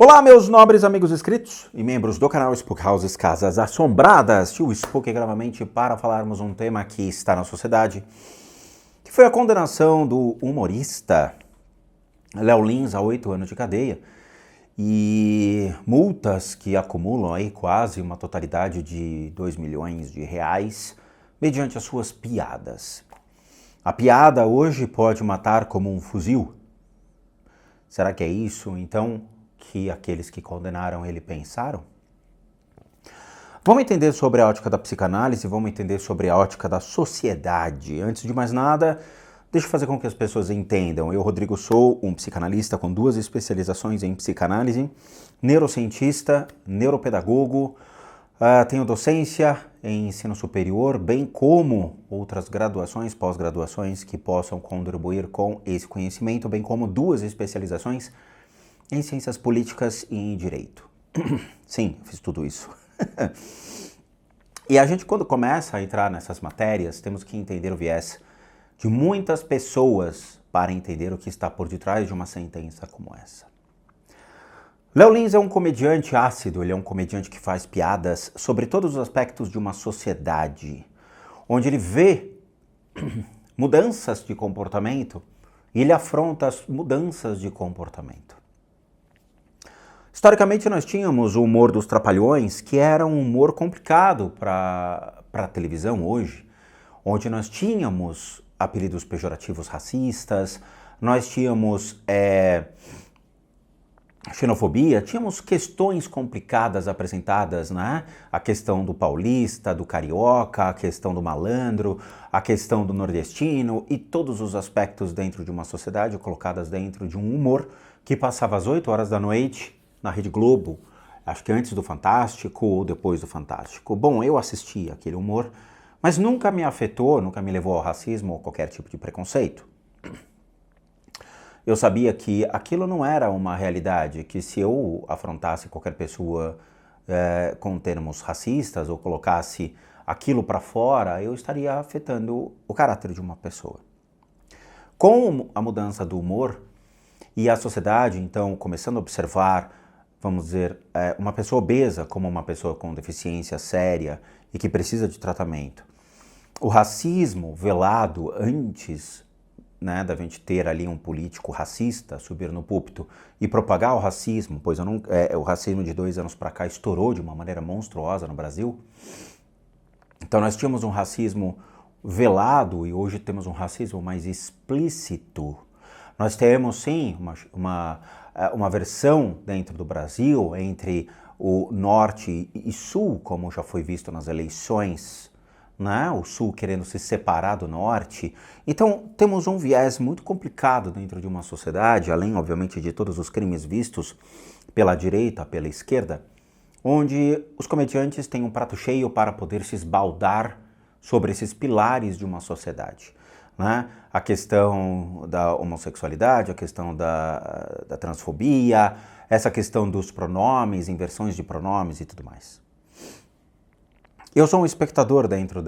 Olá, meus nobres amigos inscritos e membros do canal Spook Houses Casas Assombradas, o Spook novamente para falarmos um tema que está na sociedade, que foi a condenação do humorista Léo Lins a 8 anos de cadeia e multas que acumulam aí quase uma totalidade de 2 milhões de reais mediante as suas piadas. A piada hoje pode matar como um fuzil. Será que é isso, então, que aqueles que condenaram ele pensaram? Vamos entender sobre a ótica da psicanálise, vamos entender sobre a ótica da sociedade. Antes de mais nada, deixa eu fazer com que as pessoas entendam. Eu, Rodrigo, sou um psicanalista com 2 especializações em psicanálise, neurocientista, neuropedagogo, tenho docência em ensino superior, bem como outras graduações, pós-graduações que possam contribuir com esse conhecimento, bem como 2 especializações em ciências políticas e em direito. Sim, fiz tudo isso. E a gente, quando começa a entrar nessas matérias, temos que entender o viés de muitas pessoas para entender o que está por detrás de uma sentença como essa. Léo Lins é um comediante ácido, ele é um comediante que faz piadas sobre todos os aspectos de uma sociedade, onde ele vê mudanças de comportamento e ele afronta as mudanças de comportamento. Historicamente, nós tínhamos o humor dos Trapalhões, que era um humor complicado para a televisão hoje, onde nós tínhamos apelidos pejorativos racistas, nós tínhamos xenofobia, tínhamos questões complicadas apresentadas, né? A questão do paulista, do carioca, a questão do malandro, a questão do nordestino e todos os aspectos dentro de uma sociedade colocadas dentro de um humor que passava às 8 horas da noite na Rede Globo, acho que antes do Fantástico ou depois do Fantástico. Bom, eu assisti aquele humor, mas nunca me afetou, nunca me levou ao racismo ou qualquer tipo de preconceito. Eu sabia que aquilo não era uma realidade, que se eu afrontasse qualquer pessoa com termos racistas ou colocasse aquilo para fora, eu estaria afetando o caráter de uma pessoa. Com a mudança do humor e a sociedade, então, começando a observar, vamos dizer, uma pessoa obesa como uma pessoa com deficiência séria e que precisa de tratamento. O racismo velado antes, né, da gente ter ali um político racista subir no púlpito e propagar o racismo, pois o racismo de 2 anos para cá estourou de uma maneira monstruosa no Brasil. Então nós tínhamos um racismo velado e hoje temos um racismo mais explícito. Nós temos, sim, uma versão dentro do Brasil entre o norte e sul, como já foi visto nas eleições, né? O sul querendo se separar do norte. Então, temos um viés muito complicado dentro de uma sociedade, além, obviamente, de todos os crimes vistos pela direita, pela esquerda, onde os comediantes têm um prato cheio para poder se esbaldar sobre esses pilares de uma sociedade. Né? A questão da homossexualidade, a questão da transfobia, essa questão dos pronomes, inversões de pronomes e tudo mais. Eu sou um espectador dentro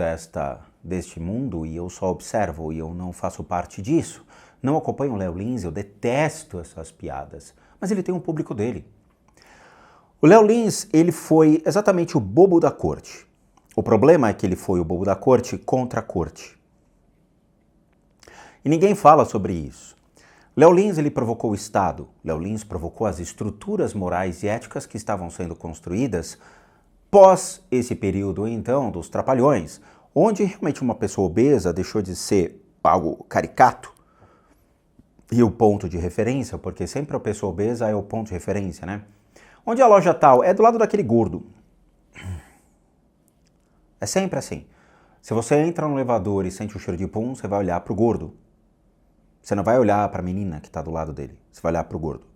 deste mundo e eu só observo e eu não faço parte disso. Não acompanho o Léo Lins, eu detesto essas piadas, mas ele tem um público dele. O Léo Lins, ele foi exatamente o bobo da corte. O problema é que ele foi o bobo da corte contra a corte. E ninguém fala sobre isso. Léo Lins, ele provocou o Estado. Léo Lins provocou as estruturas morais e éticas que estavam sendo construídas pós esse período, então, dos Trapalhões, onde realmente uma pessoa obesa deixou de ser algo caricato e o ponto de referência, porque sempre a pessoa obesa é o ponto de referência, né? Onde a loja tal é do lado daquele gordo. É sempre assim. Se você entra no elevador e sente o cheiro de pum, você vai olhar pro gordo. Você não vai olhar para a menina que está do lado dele, você vai olhar para o gordo.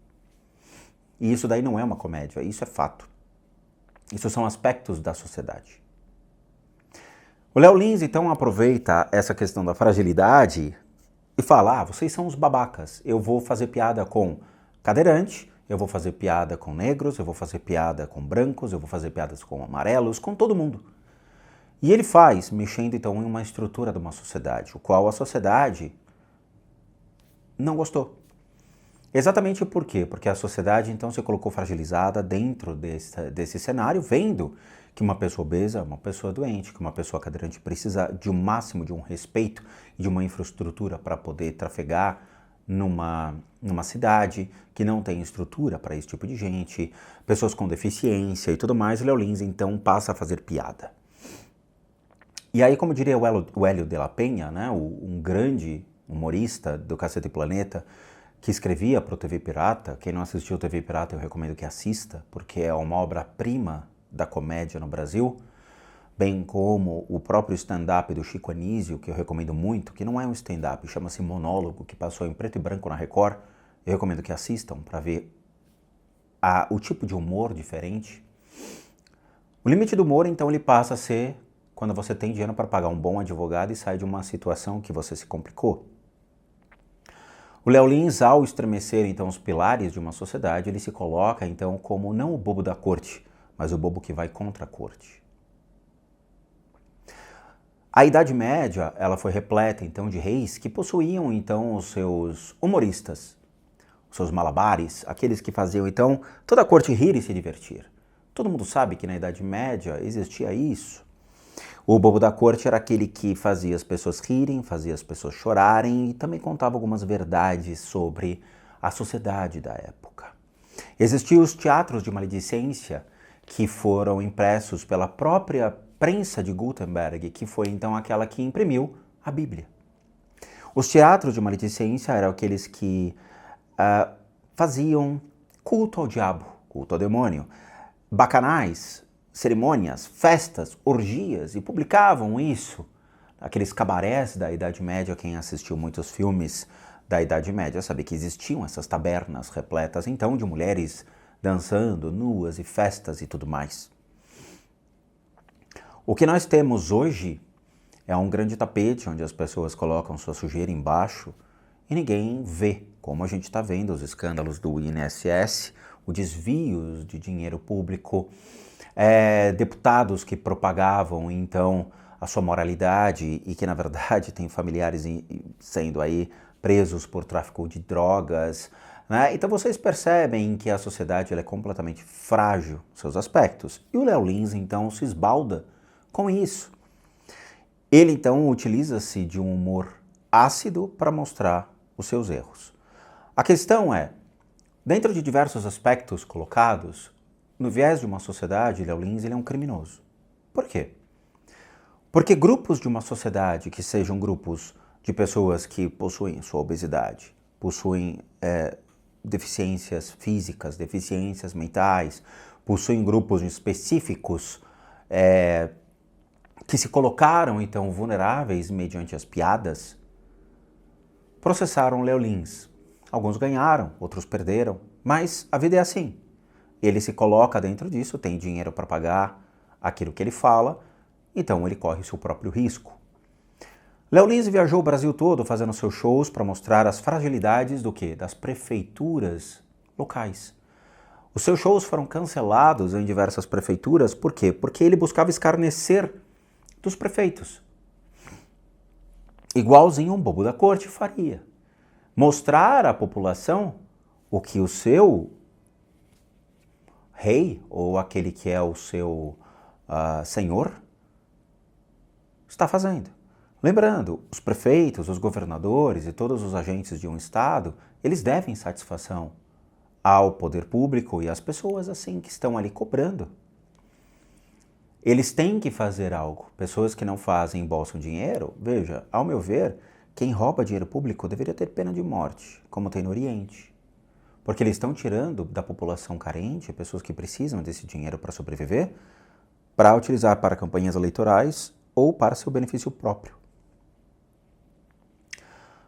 E isso daí não é uma comédia, isso é fato. Isso são aspectos da sociedade. O Léo Lins, então, aproveita essa questão da fragilidade e fala, vocês são os babacas, eu vou fazer piada com cadeirante, eu vou fazer piada com negros, eu vou fazer piada com brancos, eu vou fazer piadas com amarelos, com todo mundo. E ele faz, mexendo então em uma estrutura de uma sociedade, o qual a sociedade não gostou. Exatamente por quê? Porque a sociedade então se colocou fragilizada dentro desse cenário, vendo que uma pessoa obesa é uma pessoa doente, que uma pessoa cadeirante precisa de um máximo de um respeito e de uma infraestrutura para poder trafegar numa cidade que não tem estrutura para esse tipo de gente, pessoas com deficiência e tudo mais. Léo Lins então passa a fazer piada. E aí, como diria o Hélio de la Penha, né, um grande humorista do Cacete Planeta, que escrevia para o TV Pirata. Quem não assistiu o TV Pirata eu recomendo que assista, porque é uma obra-prima da comédia no Brasil, bem como o próprio stand-up do Chico Anísio, que eu recomendo muito, que não é um stand-up, chama-se Monólogo, que passou em preto e branco na Record. Eu recomendo que assistam para ver o tipo de humor diferente. O limite do humor, então, ele passa a ser quando você tem dinheiro para pagar um bom advogado e sai de uma situação que você se complicou. O Léo Lins, ao estremecer então os pilares de uma sociedade, ele se coloca então como não o bobo da corte, mas o bobo que vai contra a corte. A Idade Média, ela foi repleta então de reis que possuíam então os seus humoristas, os seus malabares, aqueles que faziam então toda a corte rir e se divertir. Todo mundo sabe que na Idade Média existia isso. O bobo da corte era aquele que fazia as pessoas rirem, fazia as pessoas chorarem e também contava algumas verdades sobre a sociedade da época. Existiam os teatros de maledicência que foram impressos pela própria prensa de Gutenberg, que foi então aquela que imprimiu a Bíblia. Os teatros de maledicência eram aqueles que faziam culto ao diabo, culto ao demônio, bacanais, cerimônias, festas, orgias, e publicavam isso. Aqueles cabarés da Idade Média, quem assistiu muitos filmes da Idade Média sabe que existiam essas tabernas repletas então de mulheres dançando, nuas e festas e tudo mais. O que nós temos hoje é um grande tapete onde as pessoas colocam sua sujeira embaixo e ninguém vê, como a gente está vendo os escândalos do INSS, os desvios de dinheiro público, deputados que propagavam então a sua moralidade e que na verdade têm familiares sendo aí presos por tráfico de drogas, né? Então vocês percebem que a sociedade ela é completamente frágil em seus aspectos. E o Léo Lins então se esbalda com isso. Ele então utiliza-se de um humor ácido para mostrar os seus erros. A questão é, dentro de diversos aspectos colocados, no viés de uma sociedade, Léo Lins ele é um criminoso. Por quê? Porque grupos de uma sociedade que sejam grupos de pessoas que possuem sua obesidade, possuem deficiências físicas, deficiências mentais, possuem grupos específicos que se colocaram então vulneráveis mediante as piadas, processaram Léo Lins. Alguns ganharam, outros perderam, mas a vida é assim. Ele se coloca dentro disso, tem dinheiro para pagar aquilo que ele fala, então ele corre o seu próprio risco. Léo Lins viajou o Brasil todo fazendo seus shows para mostrar as fragilidades do quê? Das prefeituras locais. Os seus shows foram cancelados em diversas prefeituras, por quê? Porque ele buscava escarnecer dos prefeitos. Igualzinho um bobo da corte faria. Mostrar à população o que o seu rei, ou aquele que é o seu senhor, está fazendo. Lembrando, os prefeitos, os governadores e todos os agentes de um estado, eles devem satisfação ao poder público e às pessoas assim que estão ali cobrando. Eles têm que fazer algo. Pessoas que não fazem embolsam dinheiro, veja, ao meu ver, quem rouba dinheiro público deveria ter pena de morte, como tem no Oriente. Porque eles estão tirando da população carente, pessoas que precisam desse dinheiro para sobreviver, para utilizar para campanhas eleitorais ou para seu benefício próprio.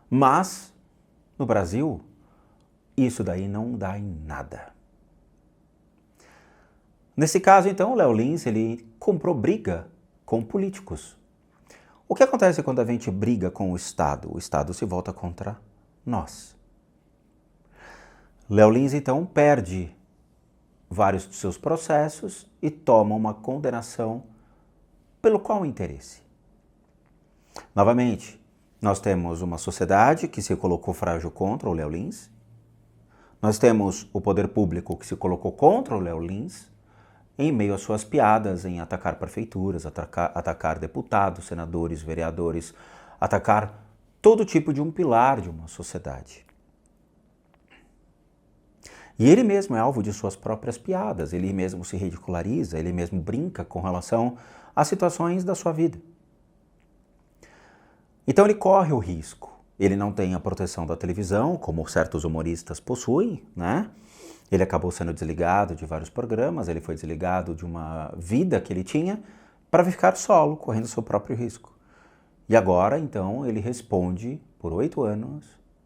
Mas, no Brasil, isso daí não dá em nada. Nesse caso, então, o Léo Lins, ele comprou briga com políticos. O que acontece quando a gente briga com o Estado? O Estado se volta contra nós. Léo Lins, então, perde vários de seus processos e toma uma condenação pelo qual interesse? Novamente, nós temos uma sociedade que se colocou frágil contra o Léo Lins, Nós temos o poder público que se colocou contra o Léo Lins em meio às suas piadas em atacar prefeituras, atacar deputados, senadores, vereadores, atacar todo tipo de um pilar de uma sociedade. E ele mesmo é alvo de suas próprias piadas, ele mesmo se ridiculariza, ele mesmo brinca com relação às situações da sua vida. Então ele corre o risco. Ele não tem a proteção da televisão, como certos humoristas possuem, né? Ele acabou sendo desligado de vários programas, ele foi desligado de uma vida que ele tinha para ficar solo, correndo seu próprio risco. E agora, então, ele responde por 8 anos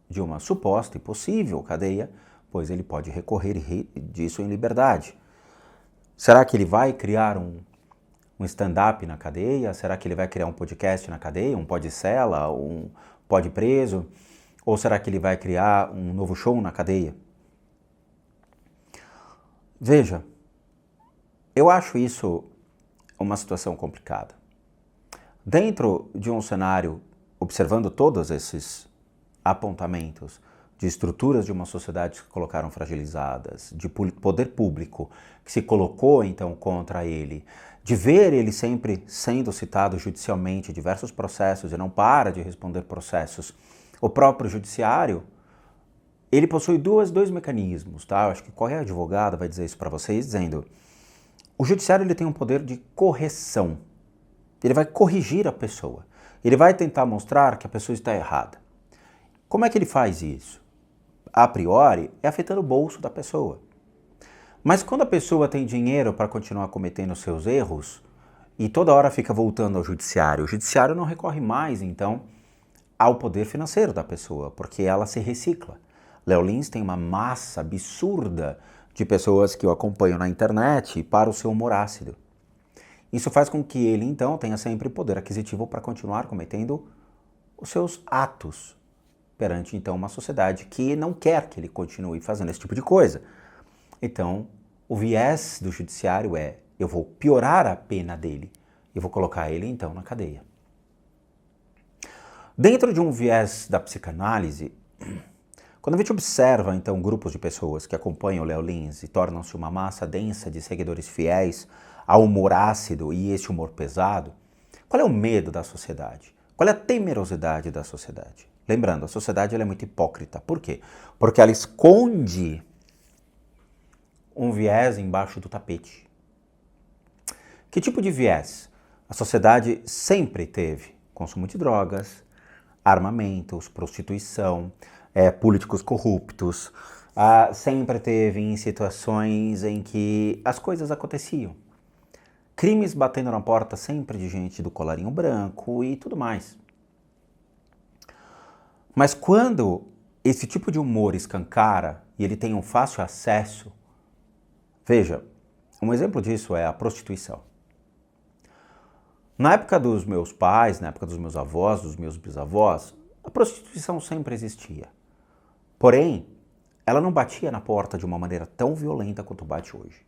de uma suposta e possível cadeia, pois ele pode recorrer disso em liberdade. Será que ele vai criar um stand-up na cadeia? Será que ele vai criar um podcast na cadeia, um pod-cela, um pod-preso? Ou será que ele vai criar um novo show na cadeia? Veja, eu acho isso uma situação complicada. Dentro de um cenário, observando todos esses apontamentos de estruturas de uma sociedade que se colocaram fragilizadas, de poder público que se colocou então contra ele, de ver ele sempre sendo citado judicialmente em diversos processos e não para de responder processos, o próprio judiciário, ele possui dois mecanismos, tá? Eu acho que qualquer advogado vai dizer isso para vocês, dizendo, o judiciário ele tem um poder de correção. Ele vai corrigir a pessoa. Ele vai tentar mostrar que a pessoa está errada. Como é que ele faz isso? A priori, é afetando o bolso da pessoa. Mas quando a pessoa tem dinheiro para continuar cometendo seus erros e toda hora fica voltando ao judiciário, o judiciário não recorre mais, então, ao poder financeiro da pessoa, porque ela se recicla. Léo Lins tem uma massa absurda de pessoas que o acompanham na internet para o seu humor ácido. Isso faz com que ele, então, tenha sempre poder aquisitivo para continuar cometendo os seus atos perante, então, uma sociedade que não quer que ele continue fazendo esse tipo de coisa. Então, o viés do judiciário é, eu vou piorar a pena dele e vou colocar ele, então, na cadeia. Dentro de um viés da psicanálise, quando a gente observa, então, grupos de pessoas que acompanham o Léo Lins e tornam-se uma massa densa de seguidores fiéis ao humor ácido e esse humor pesado, qual é o medo da sociedade? Qual é a temerosidade da sociedade? Lembrando, a sociedade ela é muito hipócrita. Por quê? Porque ela esconde um viés embaixo do tapete. Que tipo de viés? A sociedade sempre teve consumo de drogas, armamentos, prostituição, políticos corruptos, sempre teve em situações em que as coisas aconteciam. Crimes batendo na porta sempre de gente do colarinho branco e tudo mais. Mas quando esse tipo de humor escancara e ele tem um fácil acesso, veja, um exemplo disso é a prostituição. Na época dos meus pais, na época dos meus avós, dos meus bisavós, a prostituição sempre existia. Porém, ela não batia na porta de uma maneira tão violenta quanto bate hoje.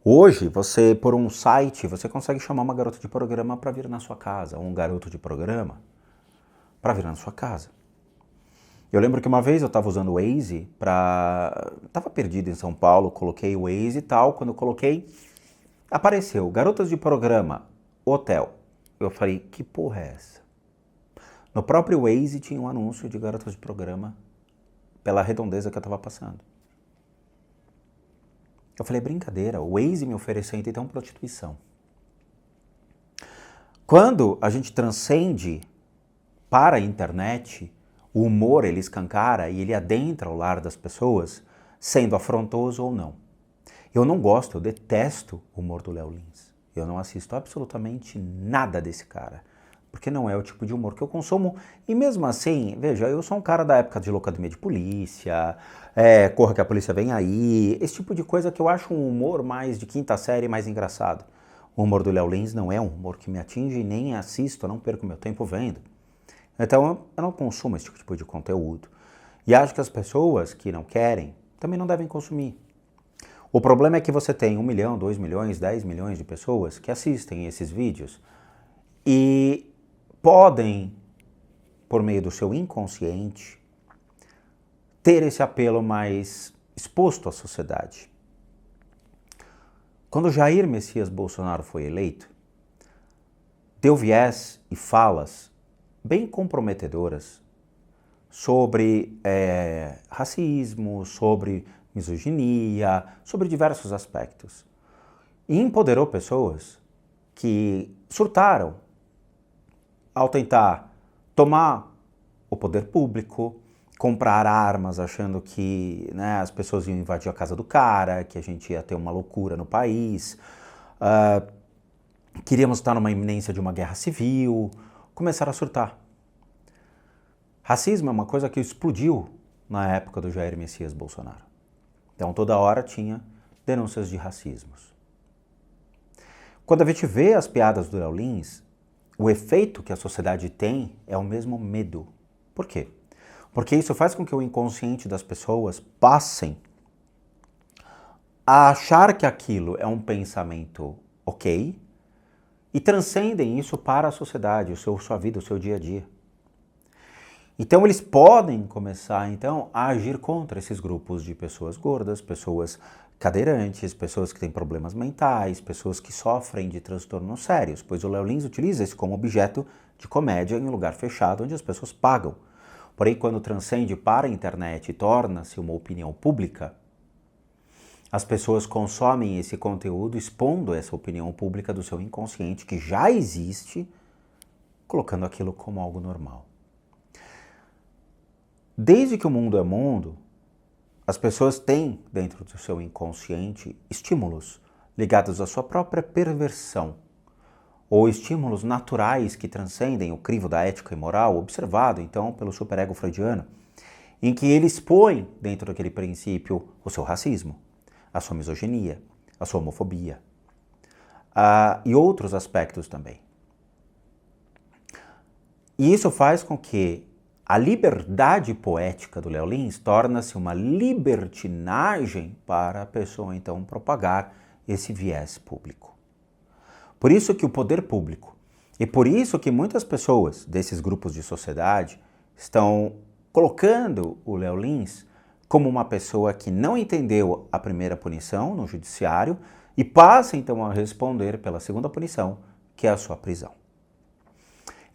Hoje, você, por um site, você consegue chamar uma garota de programa para vir na sua casa, ou um garoto de programa para vir na sua casa. Eu lembro que uma vez eu estava usando o Waze Estava perdido em São Paulo, coloquei o Waze e tal, quando eu coloquei, apareceu, garotas de programa, hotel. Eu falei, que porra é essa? No próprio Waze tinha um anúncio de garotas de programa pela redondeza que eu estava passando. Eu falei, brincadeira, o Waze me ofereceu então prostituição. Quando a gente transcende para a internet, o humor ele escancara e ele adentra o lar das pessoas, sendo afrontoso ou não. Eu não gosto, eu detesto o humor do Léo Lins. Eu não assisto absolutamente nada desse cara. Porque não é o tipo de humor que eu consumo. E mesmo assim, veja, eu sou um cara da época de Loucademia de Polícia, Corra que a Polícia Vem Aí, esse tipo de coisa que eu acho um humor mais de quinta série, mais engraçado. O humor do Léo Lins não é um humor que me atinge, nem assisto, não perco meu tempo vendo. Então eu não consumo esse tipo de conteúdo. E acho que as pessoas que não querem, também não devem consumir. O problema é que você tem 1 milhão, 2 milhões, 10 milhões de pessoas que assistem esses vídeos e podem, por meio do seu inconsciente, ter esse apelo mais exposto à sociedade. Quando Jair Messias Bolsonaro foi eleito, deu viés e falas bem comprometedoras sobre racismo, sobre misoginia, sobre diversos aspectos. E empoderou pessoas que surtaram ao tentar tomar o poder público, comprar armas achando que, né, as pessoas iam invadir a casa do cara, que a gente ia ter uma loucura no país, queríamos estar numa iminência de uma guerra civil, começaram a surtar. Racismo é uma coisa que explodiu na época do Jair Messias Bolsonaro. Então toda hora tinha denúncias de racismos. Quando a gente vê as piadas do Léo Lins, o efeito que a sociedade tem é o mesmo medo. Por quê? Porque isso faz com que o inconsciente das pessoas passem a achar que aquilo é um pensamento ok e transcendem isso para a sociedade, sua vida, o seu dia a dia. Então eles podem começar então a agir contra esses grupos de pessoas gordas, pessoas cadeirantes, pessoas que têm problemas mentais, pessoas que sofrem de transtornos sérios, pois o Léo Lins utiliza isso como objeto de comédia em um lugar fechado onde as pessoas pagam. Porém, quando transcende para a internet e torna-se uma opinião pública, as pessoas consomem esse conteúdo expondo essa opinião pública do seu inconsciente que já existe, colocando aquilo como algo normal. Desde que o mundo é mundo, as pessoas têm dentro do seu inconsciente estímulos ligados à sua própria perversão, ou estímulos naturais que transcendem o crivo da ética e moral, observado então pelo superego freudiano, em que ele expõe dentro daquele princípio o seu racismo, a sua misoginia, a sua homofobia e outros aspectos também. E isso faz com que a liberdade poética do Léo Lins torna-se uma libertinagem para a pessoa então propagar esse viés público. Por isso que o poder público, e por isso que muitas pessoas desses grupos de sociedade estão colocando o Léo Lins como uma pessoa que não entendeu a primeira punição no judiciário e passa então a responder pela segunda punição, que é a sua prisão.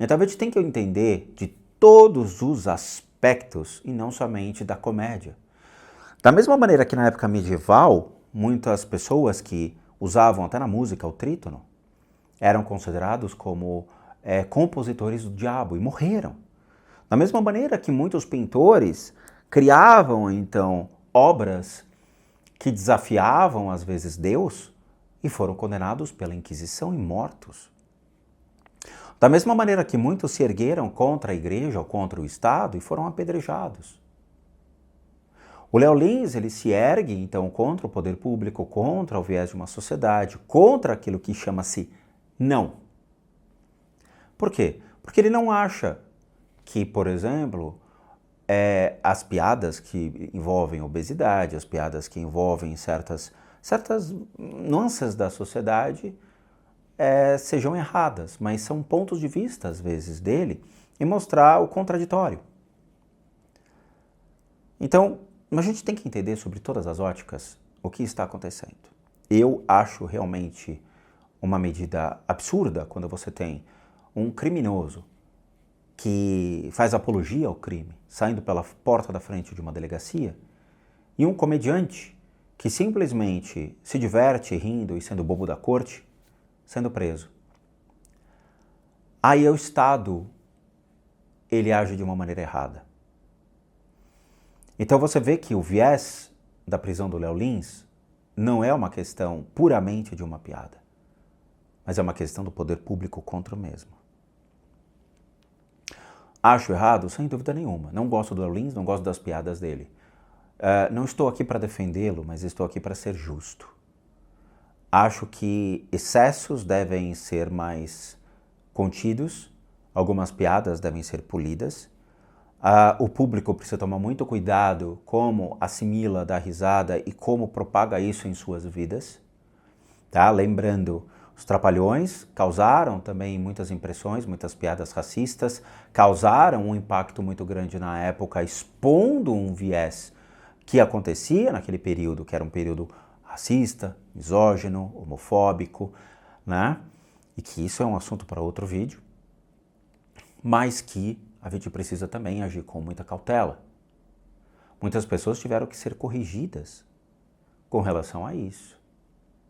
Então a gente tem que entender de todos os aspectos e não somente da comédia. Da mesma maneira que na época medieval, muitas pessoas que usavam até na música o trítono eram considerados como compositores do diabo e morreram. Da mesma maneira que muitos pintores criavam então obras que desafiavam às vezes Deus e foram condenados pela Inquisição e mortos. Da mesma maneira que muitos se ergueram contra a igreja ou contra o Estado e foram apedrejados. O Léo Lins, ele se ergue, então, contra o poder público, contra o viés de uma sociedade, contra aquilo que chama-se não. Por quê? Porque ele não acha que, por exemplo, as piadas que envolvem obesidade, as piadas que envolvem certas nuances da sociedade, sejam erradas, mas são pontos de vista, às vezes, dele em mostrar o contraditório. Então, a gente tem que entender sobre todas as óticas o que está acontecendo. Eu acho realmente uma medida absurda quando você tem um criminoso que faz apologia ao crime, saindo pela porta da frente de uma delegacia, e um comediante que simplesmente se diverte rindo e sendo bobo da corte, sendo preso. Aí o Estado, ele age de uma maneira errada. Então você vê que o viés da prisão do Léo Lins não é uma questão puramente de uma piada, mas é uma questão do poder público contra o mesmo. Acho errado? Sem dúvida nenhuma. Não gosto do Léo Lins, não gosto das piadas dele. Não estou aqui para defendê-lo, mas estou aqui para ser justo. Acho que excessos devem ser mais contidos, algumas piadas devem ser polidas. O público precisa tomar muito cuidado como assimila, dá risada e como propaga isso em suas vidas. Tá? Lembrando, Os Trapalhões causaram também muitas impressões, muitas piadas racistas, causaram um impacto muito grande na época, expondo um viés que acontecia naquele período, que era um período racista, misógino, homofóbico, né? E que isso é um assunto para outro vídeo, mas que a gente precisa também agir com muita cautela. Muitas pessoas tiveram que ser corrigidas com relação a isso,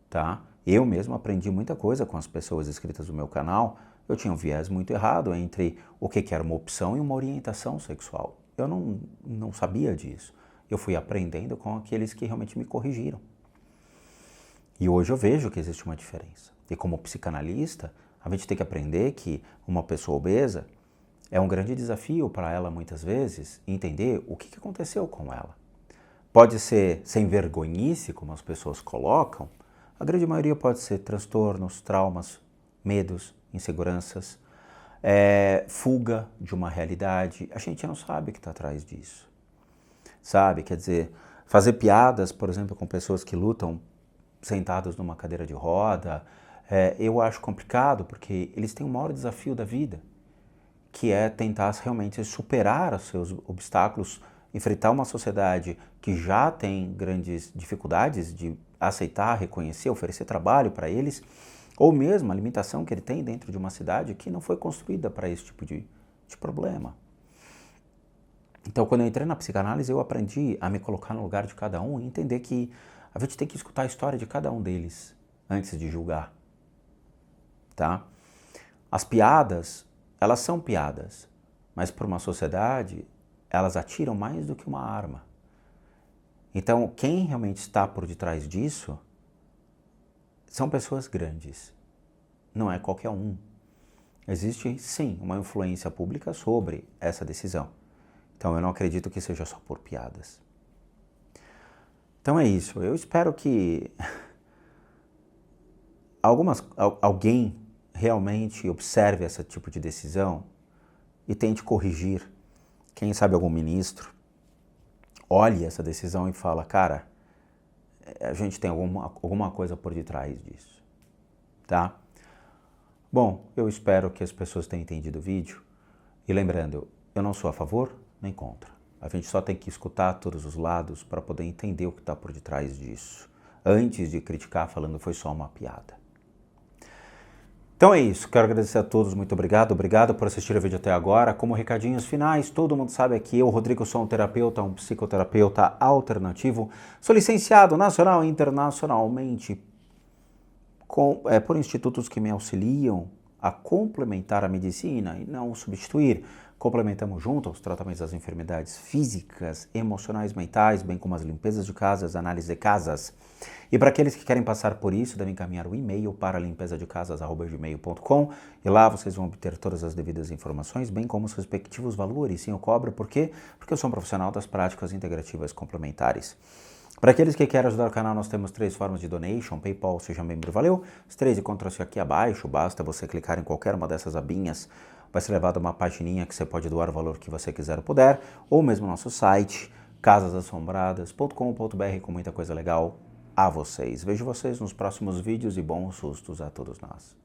tá? Eu mesmo aprendi muita coisa com as pessoas inscritas no meu canal. Eu tinha um viés muito errado entre o que era uma opção e uma orientação sexual. Eu não sabia disso. Eu fui aprendendo com aqueles que realmente me corrigiram. E hoje eu vejo que existe uma diferença. E como psicanalista, a gente tem que aprender que uma pessoa obesa é um grande desafio para ela, muitas vezes, entender o que aconteceu com ela. Pode ser sem vergonhice, como as pessoas colocam. A grande maioria pode ser transtornos, traumas, medos, inseguranças, fuga de uma realidade. A gente não sabe o que está atrás disso. Sabe? Quer dizer, fazer piadas, por exemplo, com pessoas que lutam sentados numa cadeira de roda, eu acho complicado, porque eles têm o maior desafio da vida, que é tentar realmente superar os seus obstáculos, enfrentar uma sociedade que já tem grandes dificuldades de aceitar, reconhecer, oferecer trabalho para eles, ou mesmo a limitação que ele tem dentro de uma cidade que não foi construída para esse tipo de problema. Então, quando eu entrei na psicanálise, eu aprendi a me colocar no lugar de cada um e entender que a gente tem que escutar a história de cada um deles antes de julgar, tá? As piadas, elas são piadas, mas para uma sociedade, elas atiram mais do que uma arma. Então, quem realmente está por detrás disso são pessoas grandes, não é qualquer um. Existe, sim, uma influência pública sobre essa decisão. Então, eu não acredito que seja só por piadas. Então é isso, eu espero que alguém realmente observe esse tipo de decisão e tente corrigir. Quem sabe algum ministro olhe essa decisão e fala, cara, a gente tem alguma coisa por detrás disso, tá? Bom, eu espero que as pessoas tenham entendido o vídeo. E lembrando, eu não sou a favor nem contra. A gente só tem que escutar todos os lados para poder entender o que está por detrás disso, antes de criticar falando que foi só uma piada. Então é isso, quero agradecer a todos, muito obrigado por assistir o vídeo até agora. Como recadinhos finais, todo mundo sabe que eu, Rodrigo, sou um terapeuta, um psicoterapeuta alternativo, sou licenciado nacional e internacionalmente por institutos que me auxiliam a complementar a medicina e não substituir. Complementamos junto aos tratamentos das enfermidades físicas, emocionais, mentais, bem como as limpezas de casas, análise de casas. E para aqueles que querem passar por isso, devem encaminhar o e-mail para limpezadecasas@gmail.com e lá vocês vão obter todas as devidas informações, bem como os respectivos valores. Sim, eu cobro, por quê? Porque eu sou um profissional das práticas integrativas complementares. Para aqueles que querem ajudar o canal, nós temos 3 formas de donation, PayPal, seja membro, valeu. Os 3 encontram-se aqui abaixo, basta você clicar em qualquer uma dessas abinhas, vai ser levado a uma pagininha que você pode doar o valor que você quiser ou puder, ou mesmo nosso site, casasassombradas.com.br, com muita coisa legal a vocês. Vejo vocês nos próximos vídeos e bons sustos a todos nós.